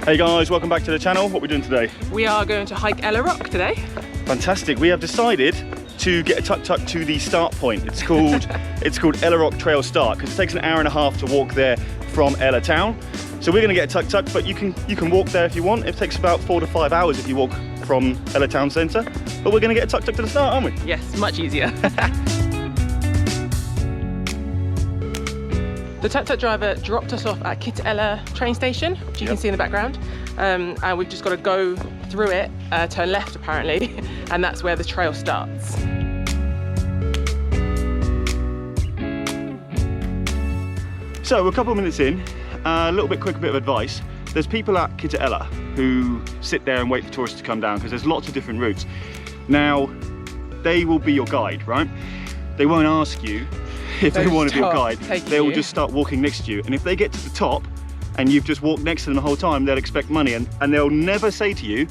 Hey guys, welcome back to the channel. What are we doing today? We are going to hike Ella Rock today. Fantastic. We have decided to get a tuk-tuk to the start point. It's called Ella Rock Trail Start because it takes an hour and a half to walk there from Ella town. So we're going to get a tuk-tuk, but you can walk there if you want. It takes about 4 to 5 hours if you walk from Ella town centre. But we're going to get a tuk-tuk to the start, aren't we? Yes, much easier. The tuk-tuk driver dropped us off at Ella train station, which you can see in the background. And we've just got to go through it, turn left apparently, and that's where the trail starts. So we're a couple of minutes in, a little bit quick bit of advice. There's people at Ella who sit there and wait for tourists to come down because there's lots of different routes. Now, they will be your guide, right? They won't ask you if they want to be your guide. They will just start walking next to you. And if they get to the top and you've just walked next to them the whole time, they'll expect money and they'll never say to you,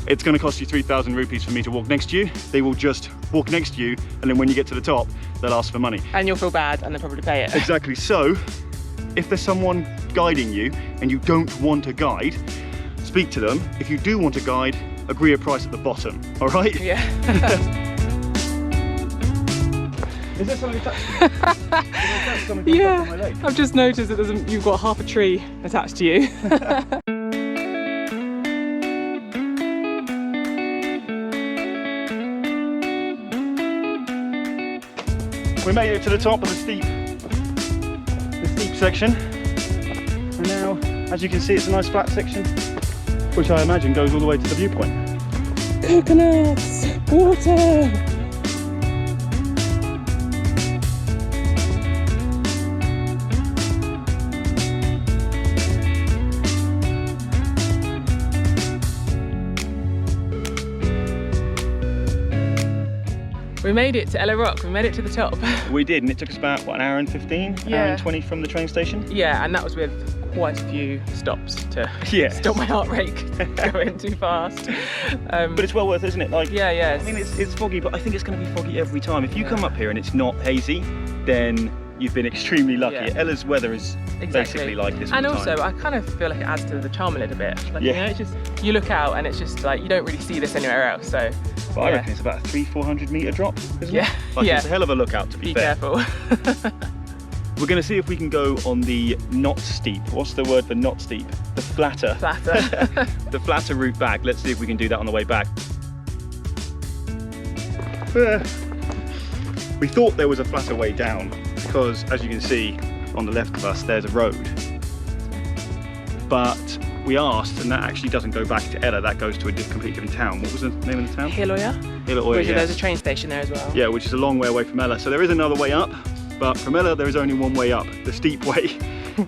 it's going to cost you 3,000 rupees for me to walk next to you. They will just walk next to you, and then when you get to the top, they'll ask for money. And you'll feel bad and they'll probably pay it. Exactly. So if there's someone guiding you and you don't want a guide, speak to them. If you do want a guide, agree a price at the bottom, all right? Yeah. Is there something attached to me? Yeah, on my leg? I've just noticed that you've got half a tree attached to you. We made it to the top of the steep section, and now, as you can see, it's a nice flat section, which I imagine goes all the way to the viewpoint. Coconuts, water. We made it to Ella Rock, we made it to the top. We did, and it took us about, what, an hour and 15? Yeah. Hour and 20 from the train station? Yeah, and that was with quite a few stops to stop my heart rate going too fast. But it's well worth it, isn't it? Like, yeah. I mean, it's foggy, but I think it's going to be foggy every time. If you come up here and it's not hazy, then you've been extremely lucky. Yeah. Ella's weather is basically like this all and the also, time. I kind of feel like it adds to the charm a little bit. Like, you know, it's just, you look out and it's just like, you don't really see this anywhere else, so. But I reckon it's about a 300-400 metre drop, isn't it? Like, yeah. It's a hell of a lookout, to be fair. Be careful. We're going to see if we can go on the not steep. What's the word for not steep? The flatter. The flatter route back. Let's see if we can do that on the way back. We thought there was a flatter way down because, as you can see on the left of us, there's a road. But we asked, and that actually doesn't go back to Ella, that goes to a completely different town. What was the name of the town? Hiloya. There's a train station there as well. Yeah, which is a long way away from Ella. So there is another way up, but from Ella there is only one way up, the steep way.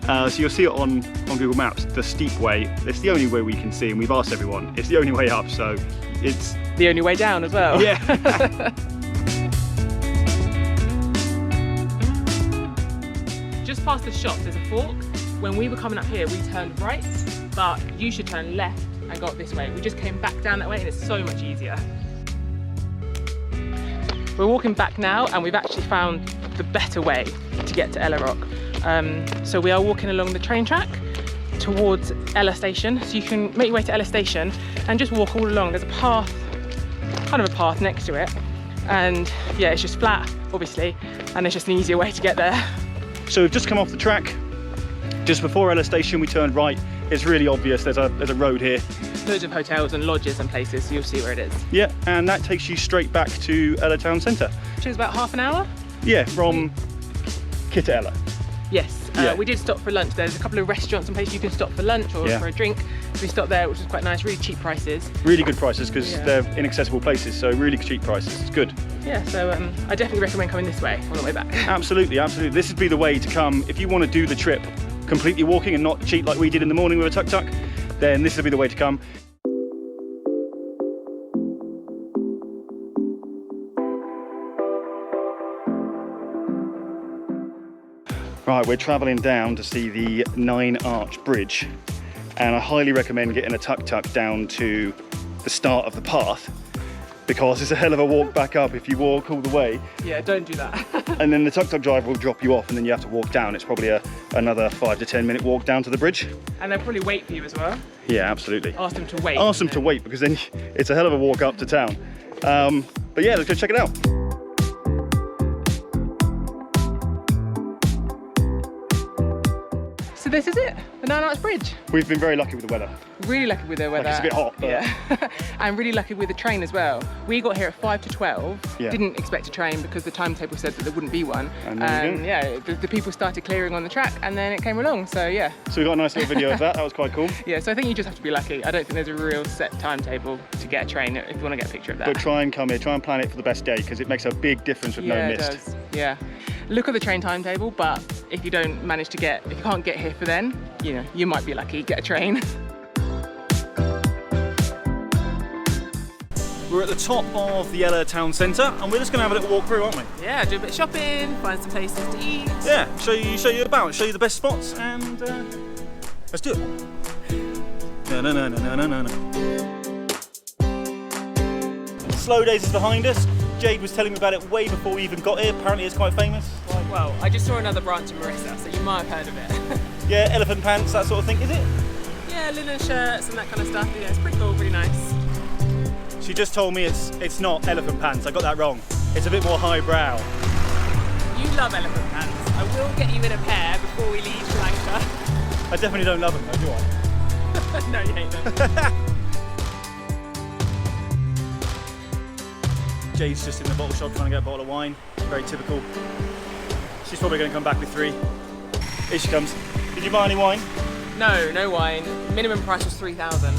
So you'll see it on Google Maps, the steep way. It's the only way we can see, and we've asked everyone. It's the only way up, so it's... the only way down as well. Yeah. Just past the shop, there's a fork. When we were coming up here, we turned right, but you should turn left and go up this way. We just came back down that way and it's so much easier. We're walking back now and we've actually found the better way to get to Ella Rock. So we are walking along the train track towards Ella Station. So you can make your way to Ella Station and just walk all along. There's a path, kind of a path next to it. And yeah, it's just flat, obviously, and it's just an easier way to get there. So we've just come off the track. Just before Ella Station, we turned right. It's really obvious, there's a road here. Loads of hotels and lodges and places, so you'll see where it is. Yeah, and that takes you straight back to Ella town centre. Which is about half an hour? Yeah, from Ella. Yes, we did stop for lunch. There's a couple of restaurants and places you can stop for lunch or for a drink. So we stopped there, which was quite nice, really cheap prices. Really good prices, because they're inaccessible places, so really cheap prices, it's good. Yeah, so I definitely recommend coming this way on the way back. Absolutely, absolutely. This would be the way to come. If you want to do the trip completely walking and not cheat like we did in the morning with a tuk-tuk, then this would be the way to come. Right, we're travelling down to see the 9-arch bridge, and I highly recommend getting a tuk-tuk down to the start of the path because it's a hell of a walk back up if you walk all the way. Yeah, don't do that. And then the tuk-tuk driver will drop you off and then you have to walk down. It's probably another 5 to 10 minute walk down to the bridge. And they'll probably wait for you as well. Yeah, absolutely. Ask them to wait. Ask them to wait, because then it's a hell of a walk up to town. But yeah, let's go check it out. So this is it, the 9 Arts Bridge. We've been very lucky with the weather. Really lucky with the weather. Like, it's a bit hot, but... Yeah. And really lucky with the train as well. We got here at 5 to 12. Yeah. Didn't expect a train because the timetable said that there wouldn't be one. And yeah, the people started clearing on the track and then it came along, so yeah. So we got a nice little video of that. That was quite cool. Yeah, so I think you just have to be lucky. I don't think there's a real set timetable to get a train if you want to get a picture of that. But try and come here, try and plan it for the best day, because it makes a big difference with no mist. Yeah, it does. Yeah. Look at the train timetable, but if you don't manage to if you can't get here for then, you know, you might be lucky, get a train. We're at the top of the Ella town centre and we're just going to have a little walk through, aren't we? Yeah, do a bit of shopping, find some places to eat. Yeah, show you about, show you the best spots, and let's do it. Slow Days is behind us. Jade was telling me about it way before we even got here. Apparently it's quite famous. Well, I just saw another branch in Marissa, so you might have heard of it. Yeah, elephant pants, that sort of thing. Is it? Yeah, linen shirts and that kind of stuff. Yeah, it's pretty cool, really nice. She just told me it's not elephant pants. I got that wrong. It's a bit more highbrow. You love elephant pants. I will get you in a pair before we leave Sri Lanka. I definitely don't love them though, do I? No, you hate them. Jade's just in the bottle shop trying to get a bottle of wine. Very typical. She's probably going to come back with 3. Here she comes. Did you buy any wine? No wine. Minimum price was 3,000.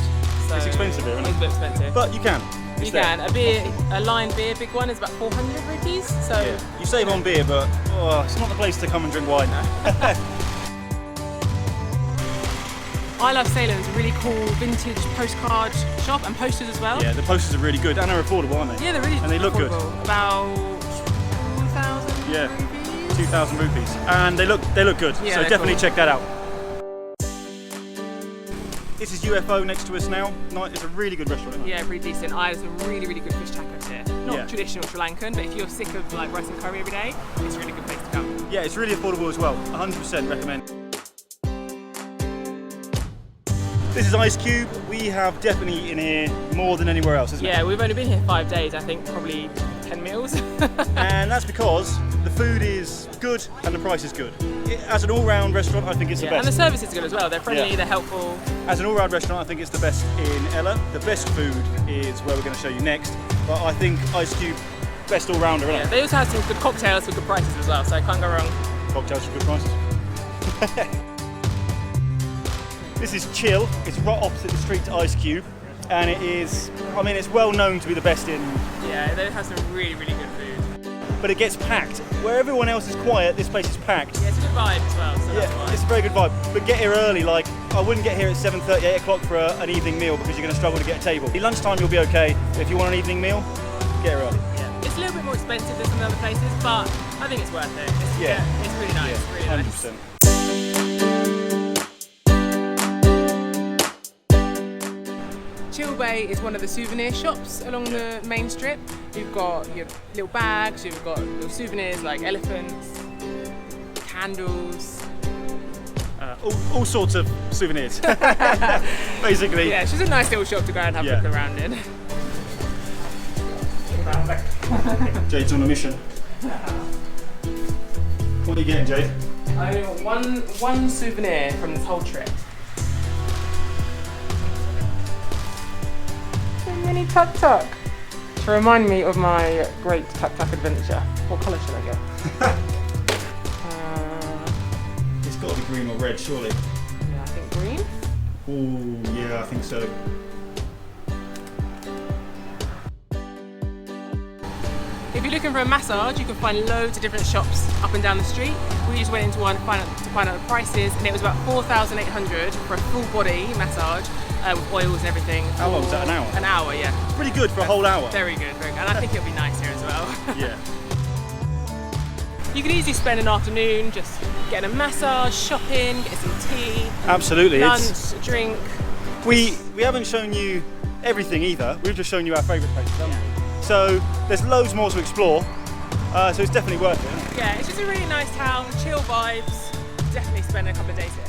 So It's expensive here, isn't it? It's a bit expensive. But you can. It's You there. can. A line beer, big one, is about 400 rupees. So Yeah. You save on beer, but it's not the place to come and drink wine now. I Love Salem is a really cool vintage postcard shop and posters as well. Yeah, the posters are really good and they're affordable, aren't they? Yeah, they're really And they look good. affordable. About 2,000 Yeah. rupees. 2,000 rupees. And they look good. Yeah, So they're definitely cool. check that out. This is UFO next to us now. It's a really good restaurant. Isn't it? Yeah, pretty decent. I have some really good fish tacos here. Not Yeah. traditional Sri Lankan, but if you're sick of like rice and curry every day, it's a really good place to come. Yeah, it's really affordable as well. 100% recommend. This is Ice Cube. We have definitely eaten here more than anywhere else, isn't it? Yeah, we've only been here 5 days. I think probably 10 meals. And that's because the food is good and the price is good. As an all-round restaurant, I think it's the And the best. service is good as well. They're friendly, Yeah. they're helpful. As an all-round restaurant, I think it's the best in Ella. The best food is where we're going to show you next. But I think Ice Cube, best all-rounder, isn't Yeah, it? they also have some good cocktails for good prices as well, so I can't go wrong. Cocktails for good prices. This is Chill. It's right opposite the street to Ice Cube. And it is, I mean, it's well known to be the best in, Yeah, they have some really good food. but it gets packed. Where everyone else is quiet, this place is packed. Yeah, it's a good vibe as well, so that's Yeah, why. it's a very good vibe. But get here early, like, I wouldn't get here at 7:30, 8 o'clock for an evening meal because you're going to struggle to get a table. At lunchtime you'll be okay, but if you want an evening meal, get here early. Yeah. It's a little bit more expensive than some other places, but I think it's worth it. It's really nice, really nice. 100%. Chill Bay is one of the souvenir shops along the main strip. You've got your little bags, you've got little souvenirs like elephants, candles. All sorts of souvenirs, basically. Yeah, it's just a nice little shop to go and have a Yeah. look around in. Jade's on a mission. What are you getting, Jade? I want one souvenir from this whole trip. A mini tuk-tuk to remind me of my great tuk-tuk adventure. What colour should I get? It's got to be green or red, surely. Yeah, I think green. Oh, yeah, I think so. If you're looking for a massage, you can find loads of different shops up and down the street. We just went into one to find out the prices, and it was about 4,800 for a full body massage with oils and everything. How long was that, an hour? An hour, yeah. Pretty good for a whole hour. Very good, very good. And I think it'll be nice here as well. Yeah. You can easily spend an afternoon just getting a massage, shopping, getting some tea, Absolutely. lunch, a drink. We haven't shown you everything either. We've just shown you our favourite places, haven't we? So there's loads more to explore. So it's definitely worth it. Yeah, it's just a really nice town, chill vibes. Definitely spend a couple of days here.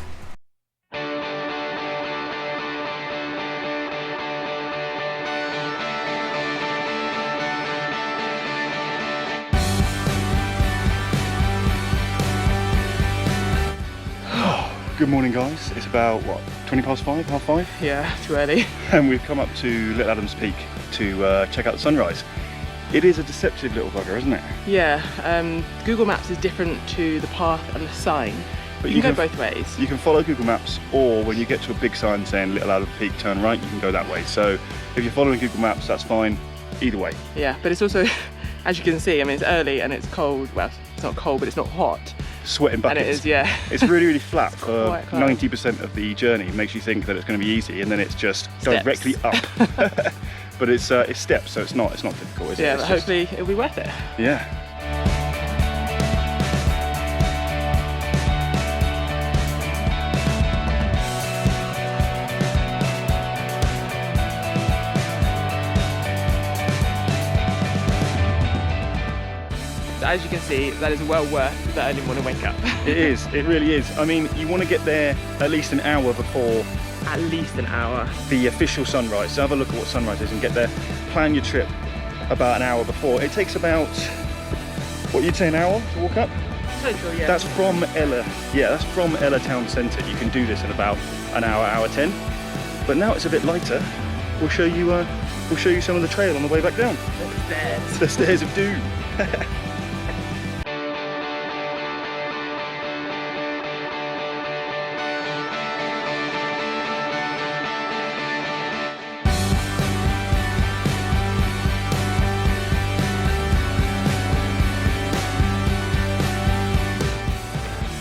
Good morning, guys. It's about, what, 20 past 5, half 5? Yeah, too early. And we've come up to Little Adams Peak to check out the sunrise. It is a deceptive little bugger, isn't it? Yeah, Google Maps is different to the path and the sign. But you can go both ways. You can follow Google Maps, or when you get to a big sign saying Little Adams Peak, turn right, you can go that way. So if you're following Google Maps, that's fine, either way. Yeah, but it's also, as you can see, I mean, it's early and it's cold. Well, it's not cold, but it's not hot. Sweating buckets. And it is, yeah. It's really, really flat for 90% of the journey. It makes you think that it's going to be easy, and then it's just directly up. But it's steps, so it's not difficult, is it? Yeah, but hopefully it'll be worth it. Yeah. As you can see, that is well worth the early morning wake up. It is, it really is. I mean, you want to get there at least an hour before. At least an hour. The official sunrise. So have a look at what sunrise is and get there. Plan your trip about an hour before. It takes about, what, you'd say an hour to walk up? Total, yeah. That's from Ella. Yeah, that's from Ella Town Centre. You can do this in about an hour, hour 10. But now it's a bit lighter. We'll show you some of the trail on the way back down. The stairs. The stairs of doom.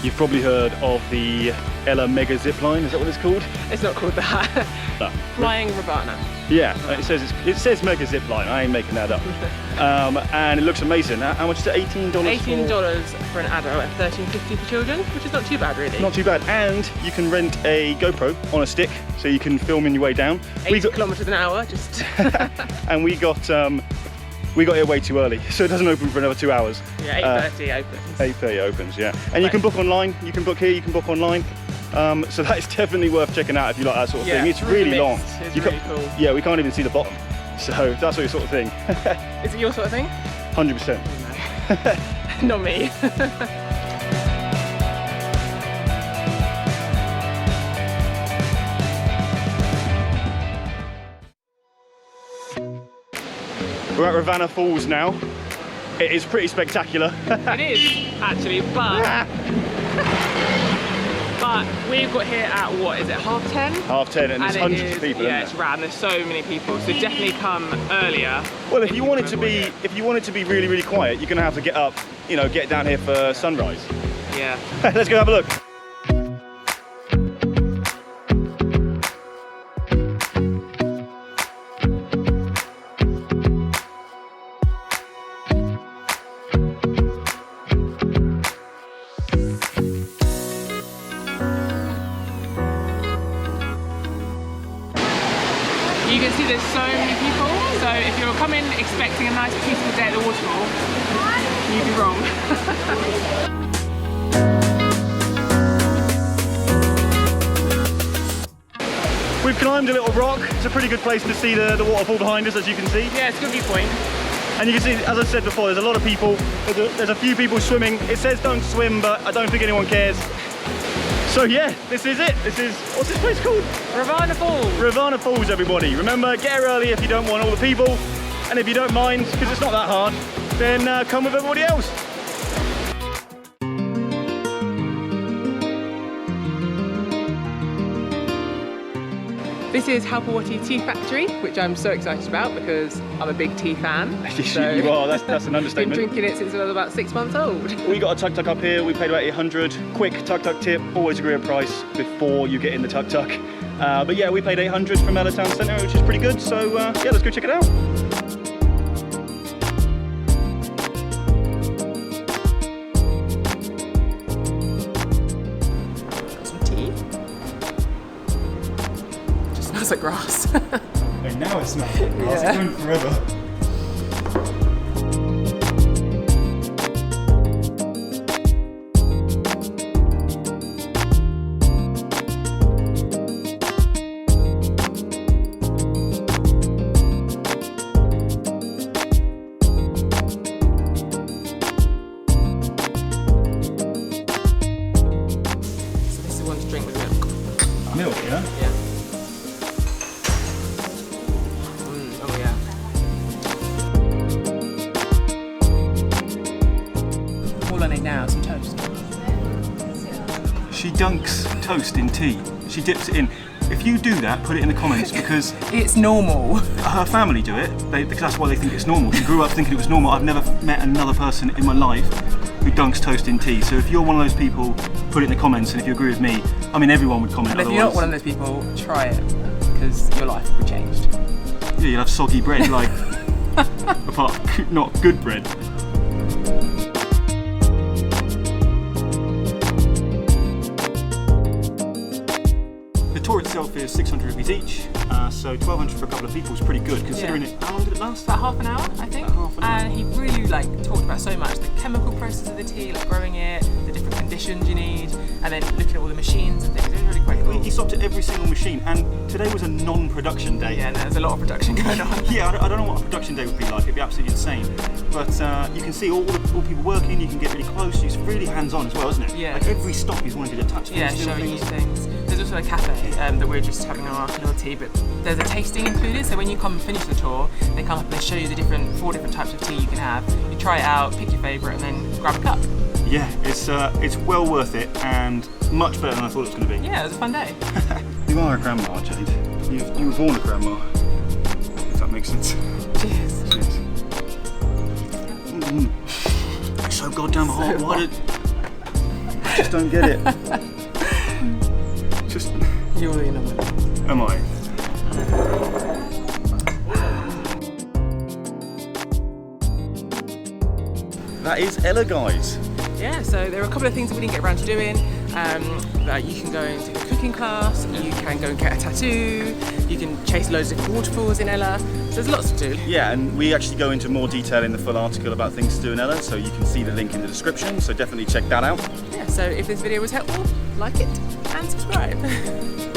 You've probably heard of the Ella Mega Zip Line, is that what it's called? It's not called that. No. Flying Ravana. Yeah, it says Mega Zip Line, I ain't making that up. And it looks amazing. How much is it? $18? $18 for an adult and $13.50 for children, which is not too bad really. Not too bad, and you can rent a GoPro on a stick, so you can film in your way down. 80 kilometres an hour, just. And we got here way too early, so it doesn't open for another 2 hours. Yeah, 8:30 opens. 8:30 opens, yeah. And you can book online, you can book here, you can book online. So that is definitely worth checking out if you like that sort of thing. It's really long. It's really cool. Yeah, we can't even see the bottom. So that's your sort of thing. Is it your sort of thing? 100%. No. Not me. We're at Ravana Falls now. It is pretty spectacular. It is, actually, but we've got here at, what is it, 10:30? 10:30, and there's hundreds of people. Yeah, it's rad. There's so many people, so definitely come earlier. Well, if you want it to be really, really quiet, you're gonna have to get up, get down here for sunrise. Yeah. Let's go have a look. You can see there's so many people, so if you're coming expecting a nice peaceful day at the waterfall, you'd be wrong. We've climbed a little rock. It's a pretty good place to see the waterfall behind us, as you can see. Yeah, it's a good viewpoint. And you can see, as I said before, there's a lot of people. There's a few people swimming. It says don't swim, but I don't think anyone cares. So yeah, this is it. This is, what's this place called? Ravana Falls. Ravana Falls, everybody. Remember, get here early if you don't want all the people. And if you don't mind, because it's not that hard, then come with everybody else. This is Halpewatte Tea Factory, which I'm so excited about because I'm a big tea fan. So you are, that's an understatement. Been drinking it since I was about 6 months old. We got a tuk-tuk up here, we paid about 800. Quick tuk-tuk tip, always agree a price before you get in the tuk-tuk. But yeah, we paid 800 from Ella Town Centre, which is pretty good. So yeah, let's go check it out. Smells like grass. Hey, now it smells like grass. It's going forever. I need now? Some toast. She dunks toast in tea. She dips it in. If you do that, put it in the comments because It's normal. her family do it. Because that's why they think it's normal. She grew up thinking it was normal. I've never met another person in my life who dunks toast in tea. So if you're one of those people, put it in the comments. And if you agree with me, I mean everyone would comment. And if you're not one of those people, try it because your life will be changed. Yeah, you'll have soggy bread, like not good bread. The tour itself is 600 rupees each, so 1,200 for a couple of people is pretty good considering it. How long did it last? About half an hour, I think. About half an hour. And he really talked about so much: the chemical process of the tea, growing it, the different conditions you need, and then looking at all the machines and things. It was really quite cool. He stopped at every single machine, and today was a non-production day. Yeah, and there's a lot of production going on. Yeah, I don't know what a production day would be like. It'd be absolutely insane. But you can see all people working. You can get really close. It's really hands-on as well, isn't it? Yeah. Like every stop he's wanted you to touch things. Yeah, do showing you things. things. There's also a cafe that we're just having our little tea, but there's a tasting included. So when you come and finish the tour, they come up and they show you the 4 different types of tea you can have. You try it out, pick your favourite, and then grab a cup. Yeah, it's well worth it and much better than I thought it was going to be. Yeah, it was a fun day. You are a grandma, Jade. You were born a grandma. If that makes sense. Cheers. Cheers. It's so goddamn hot. Why did? I just don't get it. Just. You're the number. Am I? That is Ella, guys. Yeah, so there are a couple of things that we didn't get around to doing. You can go and do a cooking class, you can go and get a tattoo, you can chase loads of different waterfalls in Ella. So there's lots to do. Yeah, and we actually go into more detail in the full article about things to do in Ella, so you can see the link in the description, so definitely check that out. Yeah, so if this video was helpful, like it and subscribe.